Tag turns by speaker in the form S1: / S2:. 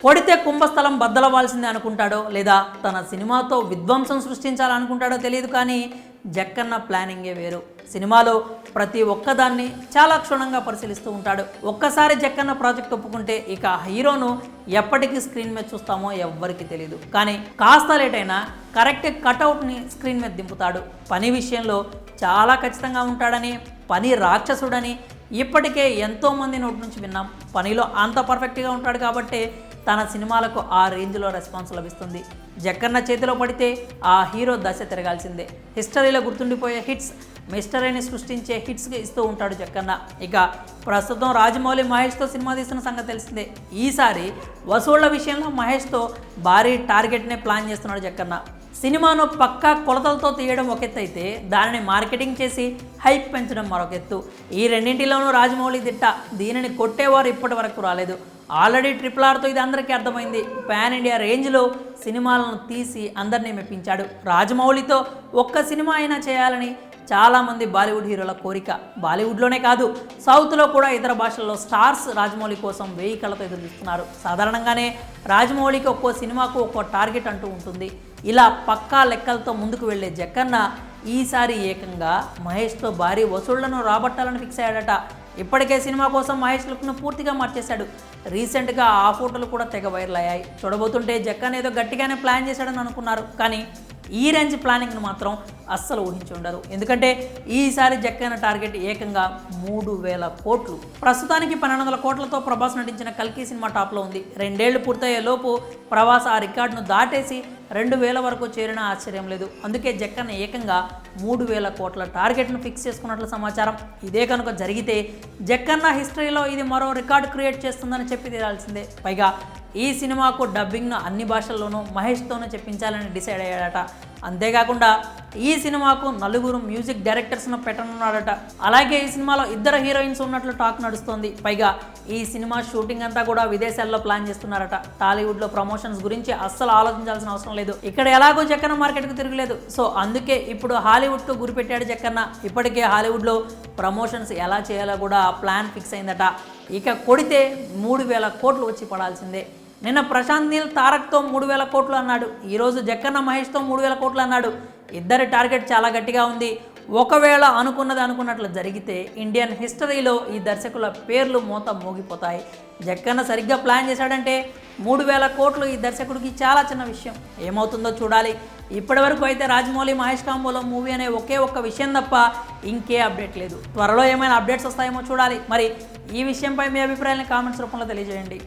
S1: కొడితే కుంభస్థలం బద్దలవ్వాల్సిందే అనుకుంటాడో లేదా తన సినిమాతో విధ్వంసం సృష్టించాలనుకుంటాడో తెలియదు, కానీ జక్కన్న ప్లానింగే వేరు. సినిమాలో ప్రతి ఒక్కదాన్ని చాలా క్షుణ్ణంగా పరిశీలిస్తూ ఉంటాడు. ఒక్కసారి జక్కన్న ప్రాజెక్ట్ ఒప్పుకుంటే ఇక హీరోను ఎప్పటికీ స్క్రీన్ మీద చూస్తామో ఎవ్వరికి తెలియదు. కానీ కాస్త లేట్ అయినా కరెక్ట్ కటౌట్ని స్క్రీన్ మీద దింపుతాడు. పని విషయంలో చాలా ఖచ్చితంగా ఉంటాడని, పని రాక్షసుడని ఇప్పటికే ఎంతోమంది నోటి నుంచి విన్నాం. పనిలో అంత పర్ఫెక్ట్గా ఉంటాడు కాబట్టి తన సినిమాలకు ఆ రేంజ్లో రెస్పాన్స్ లభిస్తుంది. జక్కన్న చేతిలో పడితే ఆ హీరో దశ తిరగాల్సిందే. హిస్టరీలో గుర్తుండిపోయే హిట్స్, మిస్టరీని సృష్టించే హిట్స్కి ఇస్తూ ఉంటాడు జక్కన్న. ఇక ప్రస్తుతం రాజమౌళి మహేష్తో సినిమా తీస్తున్న సంగతి తెలిసిందే. ఈసారి వసూళ్ల విషయంలో మహేష్తో భారీ టార్గెట్నే ప్లాన్ చేస్తున్నాడు జక్కన్న. సినిమాను పక్కా కొలతలతో తీయడం ఒక ఎత్తు అయితే, దానిని మార్కెటింగ్ చేసి హైప్ పెంచడం మరొక ఎత్తు. ఈ రెండింటిలోనూ రాజమౌళి దిట్ట. దీనిని కొట్టేవారు ఇప్పటి వరకు రాలేదు. ఆల్రెడీ RRRతో ఇది అందరికీ అర్థమైంది. పాన్ ఇండియా రేంజ్లో సినిమాలను తీసి అందరినీ మెప్పించాడు. రాజమౌళితో ఒక్క సినిమా అయినా చేయాలని చాలామంది బాలీవుడ్ హీరోల కోరిక. బాలీవుడ్లోనే కాదు, సౌత్లో కూడా ఇతర భాషల్లో స్టార్స్ రాజమౌళి కోసం 1000 కళ్ళతో ఎదురుస్తున్నారు. సాధారణంగానే రాజమౌళికి ఒక్కో సినిమాకు ఒక్కో టార్గెట్ అంటూ ఉంటుంది. ఇలా పక్కా లెక్కలతో ముందుకు వెళ్లే జక్కన్న ఈసారి ఏకంగా మహేష్తో భారీ వసూళ్లను రాబట్టాలని ఫిక్స్ అయ్యాడట. ఇప్పటికే సినిమా కోసం మహేష్ లుక్ను పూర్తిగా మార్చేశాడు. రీసెంట్గా ఆ ఫోటోలు కూడా తెగ వైరల్ అయ్యాయి. చూడబోతుంటే జక్కన్ ఏదో గట్టిగానే ప్లాన్ చేశాడని అనుకున్నారు, కానీ ఈ రేంజ్ ప్లానింగ్ను మాత్రం అస్సలు ఊహించి ఉండరు. ఎందుకంటే ఈసారి జక్కన్న టార్గెట్ ఏకంగా 3000 కోట్లు. ప్రస్తుతానికి 1200 కోట్లతో ప్రభాస్ నటించిన కల్కి సినిమా టాప్లో ఉంది. 2 ఏళ్లు పూర్తయ్యే లోపు ప్రభాస్ ఆ రికార్డును దాటేసి 2000 వరకు చేరినా ఆశ్చర్యం లేదు. అందుకే జక్కన్న ఏకంగా 3000 కోట్ల టార్గెట్ను ఫిక్స్ చేసుకున్నట్లు సమాచారం. ఇదే కనుక జరిగితే జక్కన్న హిస్టరీలో ఇది మరో రికార్డు క్రియేట్ చేస్తుందని చెప్పి తీరాల్సిందే. పైగా ఈ సినిమాకు డబ్బింగ్ను అన్ని భాషల్లోనూ మహేష్తోనూ చెప్పించాలని డిసైడ్ అయ్యాడట. అంతేకాకుండా ఈ సినిమాకు 4 మ్యూజిక్ డైరెక్టర్స్ను పెట్టనున్నాడట. అలాగే ఈ సినిమాలో 2 హీరోయిన్స్ ఉన్నట్లు టాక్ నడుస్తోంది. పైగా ఈ సినిమా షూటింగ్ అంతా కూడా విదేశాల్లో ప్లాన్ చేస్తున్నారట. టాలీవుడ్లో ప్రమోషన్స్ గురించి అస్సలు ఆలోచించాల్సిన అవసరం లేదు. ఇక్కడ ఎలాగో జక్కన్న మార్కెట్కు తిరగలేదు. సో అందుకే ఇప్పుడు హాలీవుడ్కు గురిపెట్టాడు జక్కన్న. ఇప్పటికే హాలీవుడ్లో ప్రమోషన్స్ ఎలా చేయాలో కూడా ప్లాన్ ఫిక్స్ అయిందట. ఇక కొడితే 3000 కోట్లు వచ్చి పడాల్సిందే. నిన్న ప్రశాంత్ నీల్ తారక్తో 3000 కోట్లు అన్నాడు. ఈరోజు జక్కన్న మహేష్తో 3000 కోట్లు అన్నాడు. ఇద్దరి టార్గెట్ చాలా గట్టిగా ఉంది. ఒకవేళ అనుకున్నది అనుకున్నట్లు జరిగితే ఇండియన్ హిస్టరీలో ఈ దర్శకుల పేర్లు మోత మోగిపోతాయి. జక్కన్న సరిగ్గా ప్లాన్ చేశాడంటే 3000 కోట్లు ఈ దర్శకుడికి చాలా చిన్న విషయం. ఏమవుతుందో చూడాలి. ఇప్పటి వరకు అయితే రాజమౌళి మహేష్ కాంబోలో మూవీ అనే ఒకే ఒక్క విషయం తప్ప ఇంకే అప్డేట్ లేదు. త్వరలో ఏమైనా అప్డేట్స్ వస్తాయేమో చూడాలి. మరి ఈ విషయంపై మీ అభిప్రాయాన్ని కామెంట్స్ రూపంలో తెలియజేయండి.